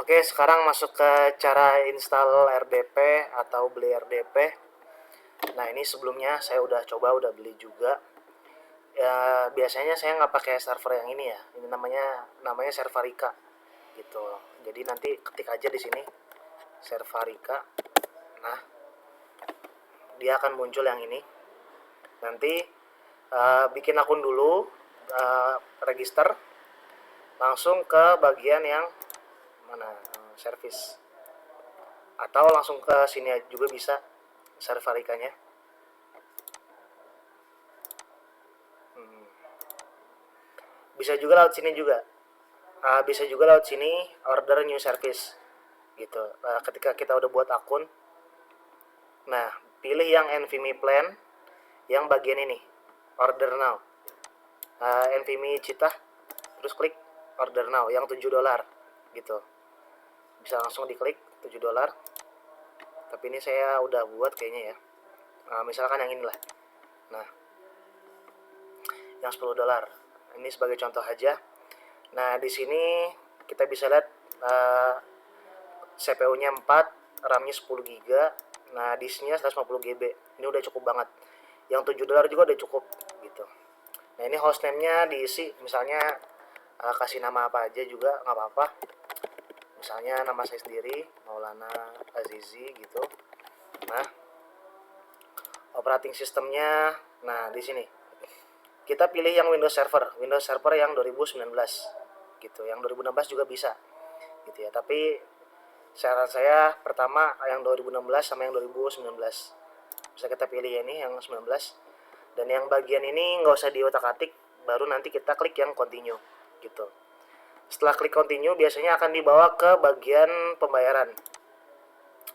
Oke, sekarang masuk ke cara install RDP atau beli RDP. Nah, ini sebelumnya saya udah coba, udah beli juga. Ya, biasanya saya nggak pakai server yang ini ya. Ini namanya Servarica gitu. Jadi nanti ketik aja di sini Servarica. Nah, dia akan muncul yang ini. Nanti bikin akun dulu, register, langsung ke bagian yang mana, service, atau langsung ke sini juga bisa, Servaricanya. Bisa juga lewat sini juga. Bisa juga lewat sini order new service gitu. Ketika kita udah buat akun, nah pilih yang NVMe plan yang bagian ini, order now. NVMe Cita, terus klik order now yang $7 gitu. Bisa langsung diklik $7. Tapi ini saya udah buat kayaknya ya. Misalkan yang inilah. Nah, yang $10. Ini sebagai contoh aja. Nah, di sini kita bisa lihat CPU-nya 4, RAM-nya 10 GB. Nah, disknya 150 GB. Ini udah cukup banget. Yang $7 juga udah cukup gitu. Nah, ini hostname-nya diisi, misalnya kasih nama apa aja juga nggak apa-apa. Misalnya nama saya sendiri, Maulana Azizi gitu. Nah, operating sistemnya, nah di sini kita pilih yang Windows Server yang 2019 gitu. Yang 2016 juga bisa gitu ya. Tapi saran saya pertama yang 2016 sama yang 2019. Bisa kita pilih ini yang 19. Dan yang bagian ini nggak usah diotak-atik, baru nanti kita klik yang continue gitu. Setelah klik continue biasanya akan dibawa ke bagian pembayaran.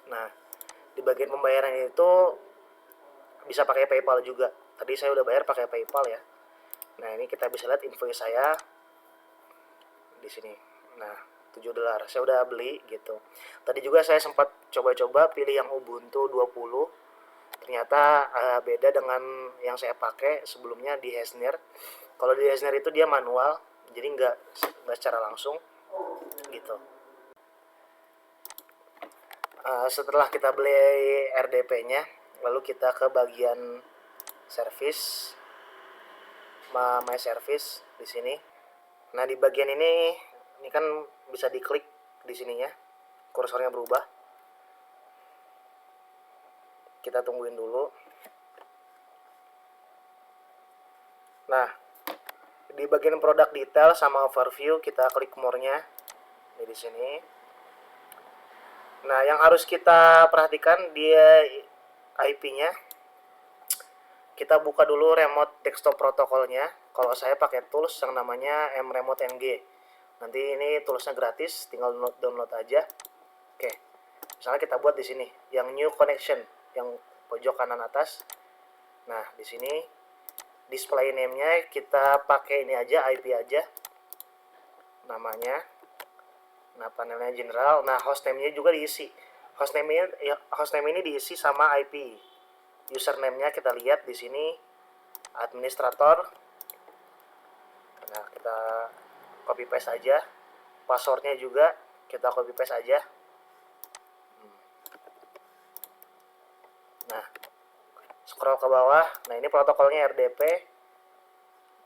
Nah, di bagian pembayaran itu bisa pakai PayPal juga. Tadi saya udah bayar pakai PayPal ya. Nah, ini kita bisa lihat invoice saya di sini. Nah, $7 saya udah beli gitu. Tadi juga saya sempat coba-coba pilih yang Ubuntu 20. Ternyata beda dengan yang saya pakai sebelumnya di Hesner. Kalau di Hesner itu dia manual, jadi nggak secara langsung gitu. Setelah kita beli RDP-nya, lalu kita ke bagian service, my service di sini. Nah, di bagian ini kan bisa diklik di sininya, kursornya berubah. Kita tungguin dulu. Nah, di bagian produk detail sama overview kita klik more-nya di sini. Nah, yang harus kita perhatikan dia IP-nya. Kita buka dulu remote desktop protokolnya. Kalau saya pakai tools yang namanya mremote ng. Nanti ini toolsnya gratis, tinggal download aja. Oke, misalnya kita buat di sini yang new connection yang pojok kanan atas. Nah, di sini display name-nya kita pakai ini aja, IP aja namanya. Nah, panelnya general. Nah, hostname-nya juga diisi. Hostname ini diisi sama IP. Username-nya kita lihat di sini administrator. Nah, kita copy paste aja. Passwordnya juga kita copy paste aja. Nah, scroll ke bawah. Nah, ini protokolnya RDP.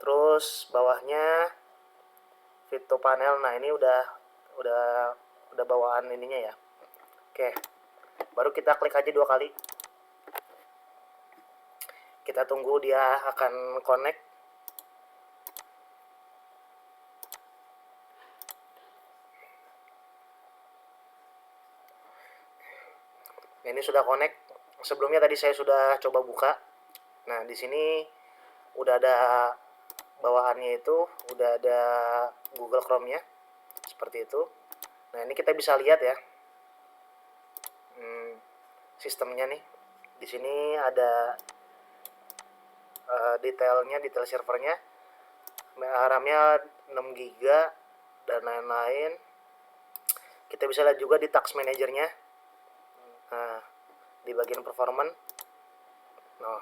Terus bawahnya fit to panel. Nah, ini udah bawaan ininya ya. Oke. Baru kita klik aja 2 kali. Kita tunggu dia akan connect. Nah, ini sudah connect. Sebelumnya tadi saya sudah coba buka. Nah, di sini udah ada bawaannya, itu udah ada Google Chrome-nya seperti itu. Nah, ini kita bisa lihat ya sistemnya nih. Di sini ada detailnya, detail servernya, RAM-nya 6 GB dan lain-lain. Kita bisa lihat juga di task manajernya. Nah, di bagian performance, nah,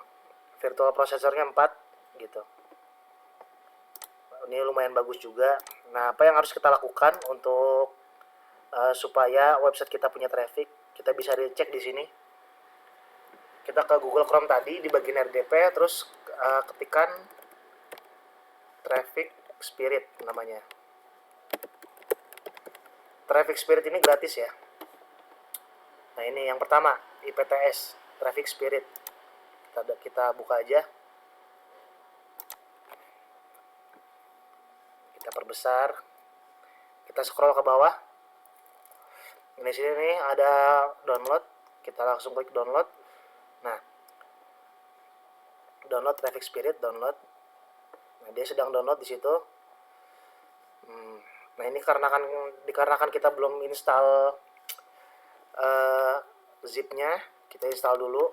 virtual prosesornya 4 gitu. Ini lumayan bagus juga. Nah, apa yang harus kita lakukan untuk supaya website kita punya traffic, kita bisa dicek di sini. Kita ke Google Chrome tadi di bagian RDP, terus ketikkan Traffic Spirit namanya. Traffic Spirit ini gratis ya. Nah ini yang pertama, IPTS, Traffic Spirit. Kita buka aja. Kita perbesar. Kita scroll ke bawah. Di sini nih ada download. Kita langsung klik download. Nah, download Traffic Spirit, download. Nah, dia sedang download di situ. Nah, ini dikarenakan kita belum install zipnya, kita install dulu.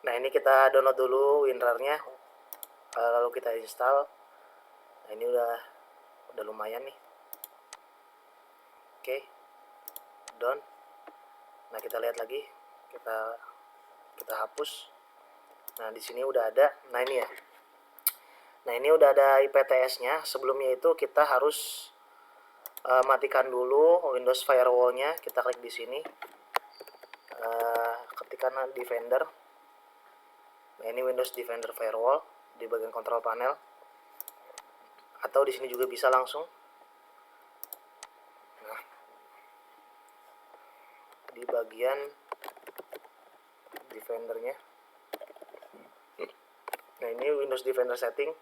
Nah, ini kita download dulu WinRAR-nya, lalu kita install. Nah, ini udah lumayan nih. Oke, done. Nah, kita lihat lagi, kita hapus. Nah, di sini udah ada. Nah, ini ya. Nah, ini udah ada IPTS-nya. Sebelumnya itu kita harus matikan dulu Windows Firewall-nya. Kita klik di sini. Ketikkan Defender. Nah, ini Windows Defender Firewall di bagian control panel. Atau di sini juga bisa langsung. Nah, di bagian Defender-nya. Nah, ini Windows Defender setting.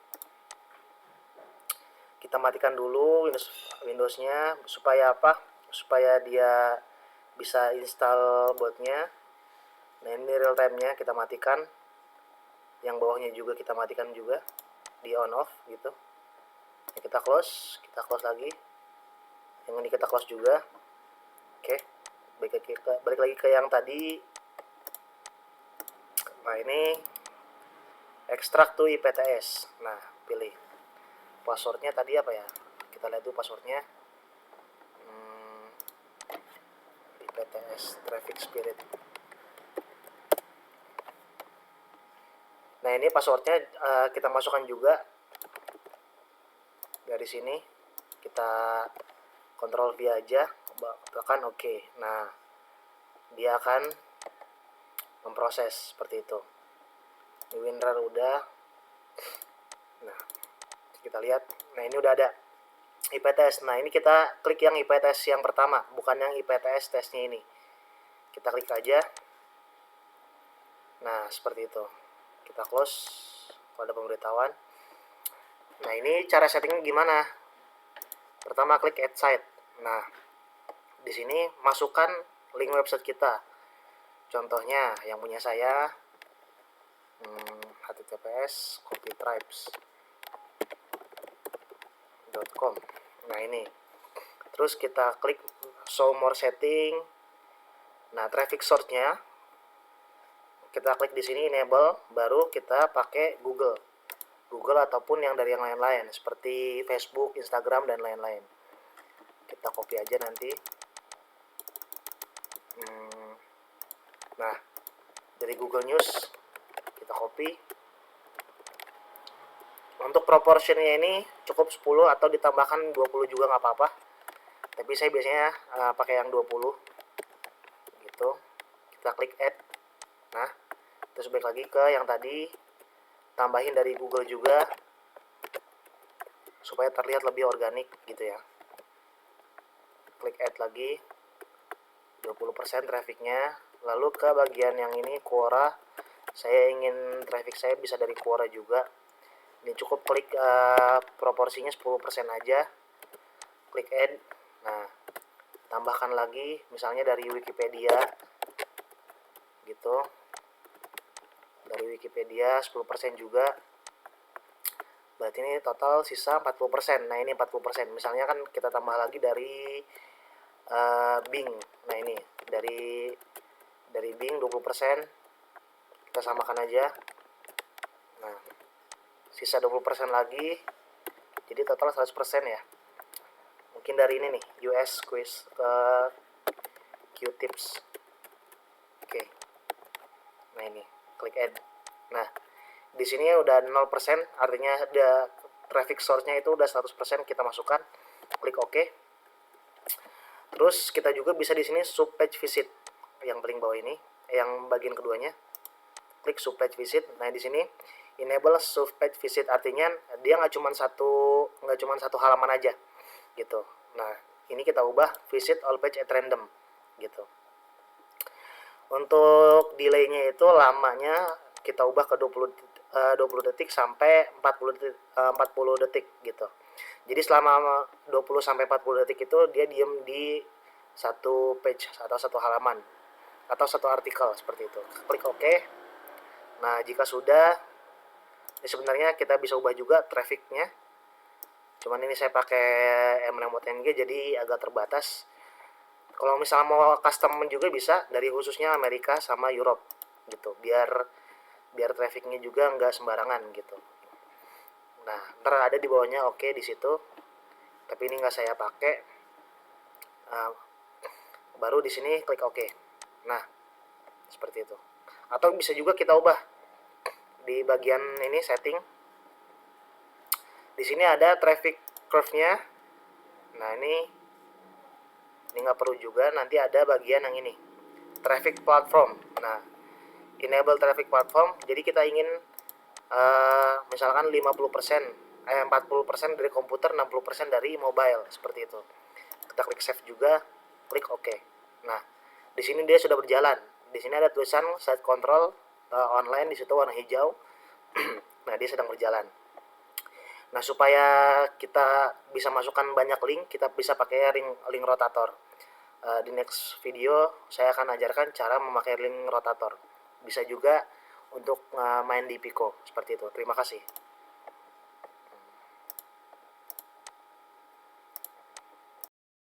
Kita matikan dulu Windows-nya supaya apa? Supaya dia bisa install botnya. Nah, ini real time-nya kita matikan. Yang bawahnya juga kita matikan juga, di on off gitu. Nah, kita close lagi. Yang ini kita close juga. Oke, balik lagi ke yang tadi. Nah, ini extract to IPTS. Nah, pilih passwordnya tadi apa ya, kita lihat dulu passwordnya. IPTS Traffic Spirit. Nah, ini passwordnya kita masukkan juga dari sini. Kita Ctrl V aja, tekan OK. Nah, dia akan memproses seperti itu. Di WinRAR udah. Nah, kita lihat. Nah, ini udah ada IPTS. Nah, ini kita klik yang IPTS yang pertama, bukan yang IPTS tesnya ini. Kita klik aja. Nah, seperti itu. Kita close pada pemberitahuan. Nah, ini cara settingnya gimana? Pertama klik add site. Nah, di sini masukkan link website kita. Contohnya yang punya saya https copytribes.com. Nah, ini. Terus kita klik show more setting. Nah, traffic source-nya kita klik di sini enable, baru kita pakai Google ataupun yang dari yang lain-lain seperti Facebook, Instagram dan lain-lain. Kita copy aja nanti. Nah, dari Google News kita copy. Untuk proportionnya ini cukup 10 atau ditambahkan 20 juga nggak apa-apa. Tapi saya biasanya pakai yang 20 gitu. Kita klik add. Nah, terus balik lagi ke yang tadi, tambahin dari Google juga supaya terlihat lebih organik gitu ya. Klik add lagi, 20% trafficnya. Lalu ke bagian yang ini Quora, saya ingin traffic saya bisa dari Quora juga. Ini cukup klik proporsinya 10% aja, klik add. Nah, tambahkan lagi misalnya dari Wikipedia gitu, dari Wikipedia 10% juga, berarti ini total sisa 40%. Nah, ini 40%, misalnya kan kita tambah lagi dari Bing. Nah, ini dari Bing 20%, kita samakan aja. Nah, sisa 20% lagi, jadi total 100% ya. Mungkin dari ini nih, US quiz ke Q-tips. Oke. Nah, ini klik add. Nah, di sini udah 0%, artinya ada traffic source-nya itu udah 100% kita masukkan. Klik OK. Terus kita juga bisa di sini sub page visit yang paling bawah ini, yang bagian keduanya. Klik sub page visit. Nah di sini enable sub page visit, artinya dia nggak cuma satu halaman aja gitu. Nah ini kita ubah visit all page at random gitu. Untuk delaynya itu lamanya kita ubah ke 20 detik sampai 40 detik gitu. Jadi selama 20 sampai 40 detik itu dia diem di satu page atau satu halaman atau satu artikel seperti itu. Klik OK. Nah, jika sudah, ini sebenarnya kita bisa ubah juga trafficnya. Cuman ini saya pakai MLM.ng jadi agak terbatas. Kalau misalnya mau custom juga bisa dari khususnya Amerika sama Europe gitu, biar trafficnya juga nggak sembarangan gitu. Nah, ntar ada di bawahnya oke di situ, tapi ini nggak saya pakai. Baru di sini klik OK. Nah, seperti itu. Atau bisa juga kita ubah di bagian ini setting. Di sini ada traffic curve-nya. Nah, ini nggak perlu juga. Nanti ada bagian yang ini, traffic platform. Nah, enable traffic platform. Jadi kita ingin misalkan 40% dari komputer, 60% dari mobile, seperti itu. Kita klik save juga, klik OK. Nah, di sini dia sudah berjalan. Di sini ada tulisan site control online, di situ warna hijau. Nah, dia sedang berjalan. Nah, supaya kita bisa masukkan banyak link, kita bisa pakai link rotator. Di next video saya akan ajarkan cara memakai link rotator. Bisa juga untuk main di Pico seperti itu. Terima kasih.